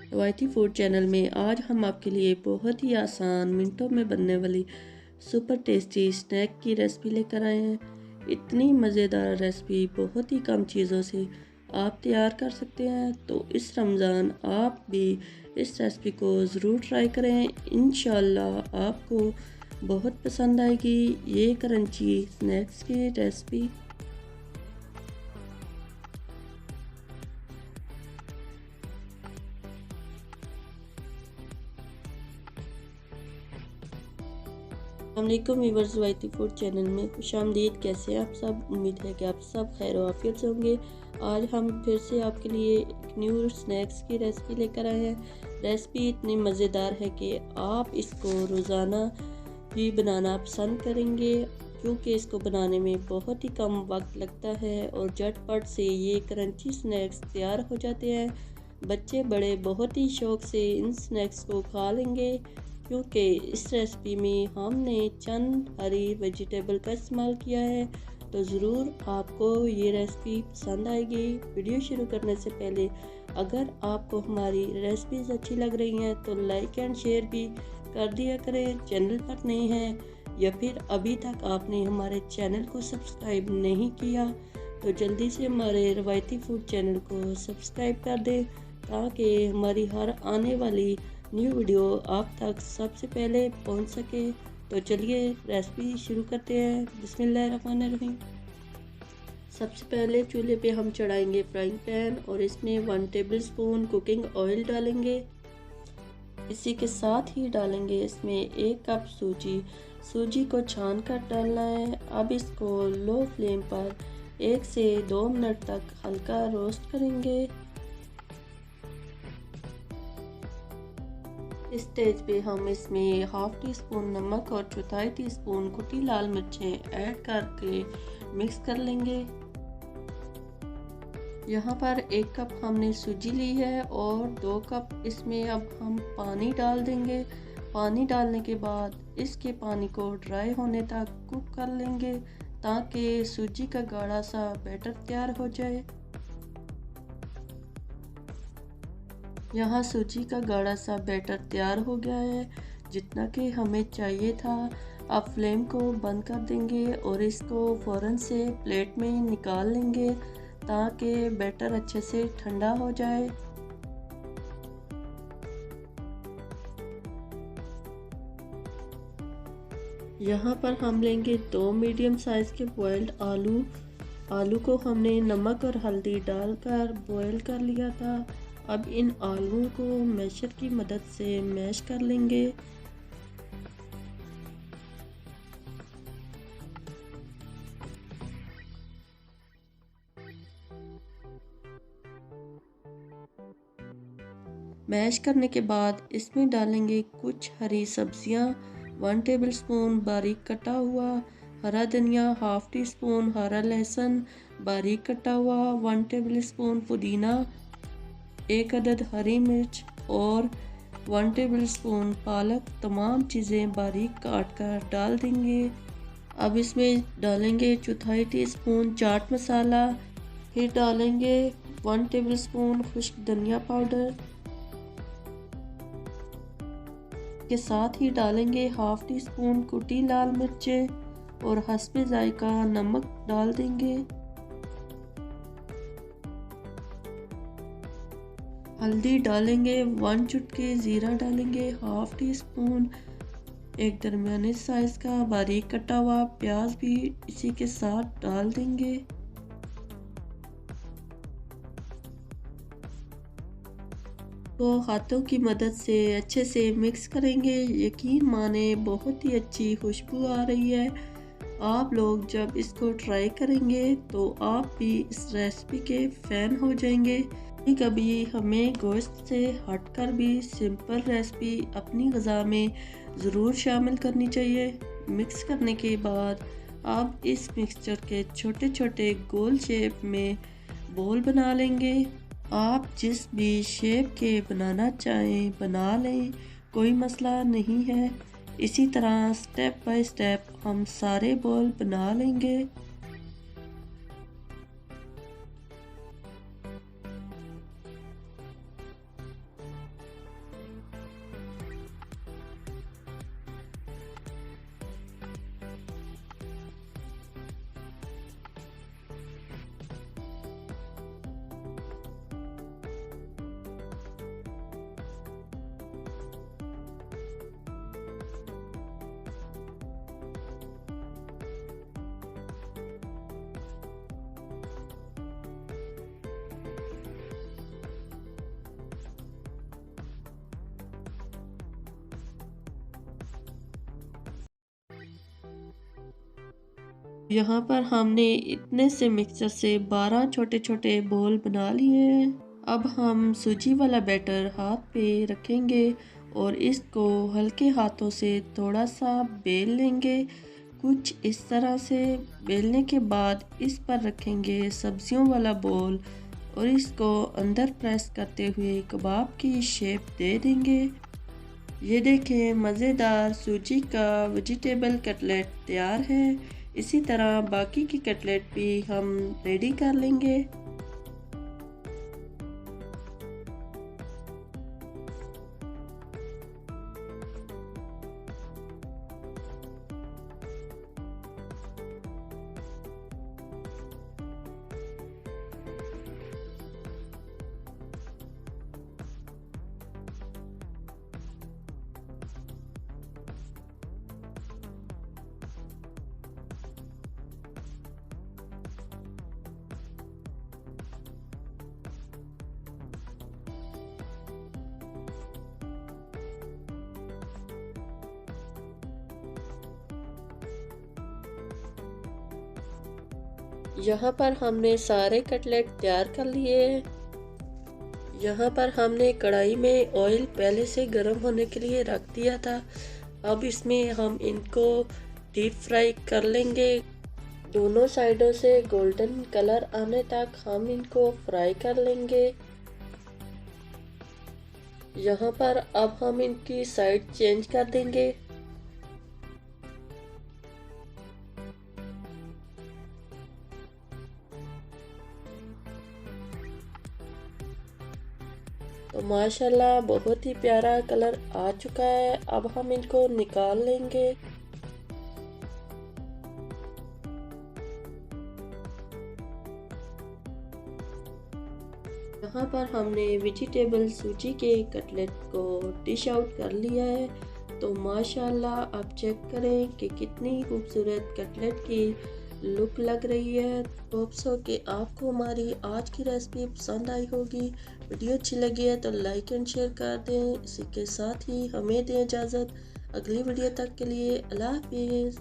रवायती food channel में आज हम आपके लिए बहुत ही आसान मिनटों में बनने वाली सुपर टेस्टी स्नैक की रेसिपी लेकर आए हैं। इतनी मज़ेदार रेसिपी बहुत ही कम चीज़ों से आप तैयार कर सकते हैं, तो इस रमज़ान आप भी इस रेसिपी को ज़रूर ट्राई करें। इंशाल्लाह आपको बहुत पसंद आएगी ये क्रंची स्नैक्स की रेसिपी। अस्सलामुअलैकुम वीवर्स, रवायती फूड चैनल में खुशामदीद। कैसे हैं आप सब? उम्मीद है कि आप सब खैर आफियत से होंगे। आज हम फिर से आपके लिए एक न्यू स्नैक्स की रेसिपी लेकर आए हैं। रेसिपी इतनी मज़ेदार है कि आप इसको रोज़ाना भी बनाना पसंद करेंगे, क्योंकि इसको बनाने में बहुत ही कम वक्त लगता है और झटपट से ये क्रंची स्नैक्स तैयार हो जाते हैं। बच्चे बड़े बहुत ही शौक़ से इन स्नैक्स को खा लेंगे, क्योंकि इस रेसिपी में हमने चंद हरी वेजिटेबल का इस्तेमाल किया है। तो ज़रूर आपको ये रेसिपी पसंद आएगी। वीडियो शुरू करने से पहले अगर आपको हमारी रेसिपीज़ अच्छी लग रही हैं तो लाइक एंड शेयर भी कर दिया करें। चैनल पर नए हैं या फिर अभी तक आपने हमारे चैनल को सब्सक्राइब नहीं किया तो जल्दी से हमारे रवायती फूड चैनल को सब्सक्राइब कर दें, ताकि हमारी हर आने वाली न्यू वीडियो आप तक सबसे पहले पहुंच सके। तो चलिए रेसिपी शुरू करते हैं। बिस्मिल्लाहिर्रहमानिर्रहीम। सबसे पहले चूल्हे पे हम चढ़ाएंगे फ्राइंग पैन और इसमें 1 टेबलस्पून कुकिंग ऑयल डालेंगे। इसी के साथ ही डालेंगे इसमें 1 कप सूजी को छान कर डालना है। अब इसको लो फ्लेम पर 1 से 2 मिनट तक हल्का रोस्ट करेंगे। इस स्टेज पे हम इसमें हाफ टी स्पून नमक और चौथाई टीस्पून कुटी लाल मिर्चें ऐड करके मिक्स कर लेंगे। यहाँ पर 1 कप हमने सूजी ली है और 2 कप इसमें अब हम पानी डाल देंगे। पानी डालने के बाद इसके पानी को ड्राई होने तक कुक कर लेंगे, ताकि सूजी का गाढ़ा सा बैटर तैयार हो जाए। यहाँ सूजी का गाढ़ा सा बैटर तैयार हो गया है, जितना कि हमें चाहिए था। अब फ्लेम को बंद कर देंगे और इसको फ़ौरन से प्लेट में निकाल लेंगे, ताकि बैटर अच्छे से ठंडा हो जाए। यहाँ पर हम लेंगे 2 मीडियम साइज़ के बॉयल्ड आलू को हमने नमक और हल्दी डालकर बॉयल कर लिया था। अब इन आलूओं को मैशर की मदद से मैश कर लेंगे। मैश करने के बाद इसमें डालेंगे कुछ हरी सब्जियां। 1 टेबलस्पून बारीक कटा हुआ हरा धनिया, हाफ टी स्पून हरा लहसुन बारीक कटा हुआ, 1 टेबलस्पून पुदीना, 1 अदद हरी मिर्च और 1 टेबलस्पून पालक। तमाम चीज़ें बारीक काट कर डाल देंगे। अब इसमें डालेंगे चौथाई टीस्पून चाट मसाला, फिर डालेंगे 1 टेबलस्पून खुश्क धनिया पाउडर के साथ ही डालेंगे हाफ टी स्पून कुटी लाल मिर्चें और हस्बे जायका नमक डाल देंगे। हल्दी डालेंगे 1 चुटकी, ज़ीरा डालेंगे हाफ टी स्पून, एक दरमियाने साइज़ का बारीक कटा हुआ प्याज भी इसी के साथ डाल देंगे। तो हाथों की मदद से अच्छे से मिक्स करेंगे। यकीन माने बहुत ही अच्छी खुशबू आ रही है। आप लोग जब इसको ट्राई करेंगे तो आप भी इस रेसिपी के फ़ैन हो जाएंगे। कभी हमें गोश्त से हटकर भी सिंपल रेसिपी अपनी ग़िज़ा में ज़रूर शामिल करनी चाहिए। मिक्स करने के बाद आप इस मिक्सचर के छोटे छोटे गोल शेप में बॉल बना लेंगे। आप जिस भी शेप के बनाना चाहें बना लें, कोई मसला नहीं है। इसी तरह स्टेप बाय स्टेप हम सारे बॉल बना लेंगे। यहाँ पर हमने इतने से मिक्सचर से 12 छोटे छोटे बॉल बना लिए हैं। अब हम सूजी वाला बैटर हाथ पे रखेंगे और इसको हल्के हाथों से थोड़ा सा बेल लेंगे। कुछ इस तरह से बेलने के बाद इस पर रखेंगे सब्जियों वाला बॉल और इसको अंदर प्रेस करते हुए कबाब की शेप दे देंगे। ये देखें, मज़ेदार सूजी का वेजिटेबल कटलेट तैयार है। इसी तरह बाकी की कटलेट भी हम रेडी कर लेंगे। यहाँ पर हमने सारे कटलेट तैयार कर लिए हैं। यहाँ पर हमने कढ़ाई में ऑयल पहले से गर्म होने के लिए रख दिया था। अब इसमें हम इनको डीप फ्राई कर लेंगे। दोनों साइडों से गोल्डन कलर आने तक हम इनको फ्राई कर लेंगे। यहाँ पर अब हम इनकी साइड चेंज कर देंगे। तो माशाल्लाह बहुत ही प्यारा कलर आ चुका है। अब हम इनको निकाल लेंगे। यहाँ पर हमने वेजिटेबल सूजी के कटलेट को डिश आउट कर लिया है। तो माशाल्लाह आप चेक करें कि कितनी खूबसूरत कटलेट की लुक लग रही है। होप सो कि आपको हमारी आज की रेसिपी पसंद आई होगी। वीडियो अच्छी लगी है तो लाइक एंड शेयर कर दें। इसी के साथ ही हमें दें इजाज़त। अगली वीडियो तक के लिए अल्लाह हाफिज़।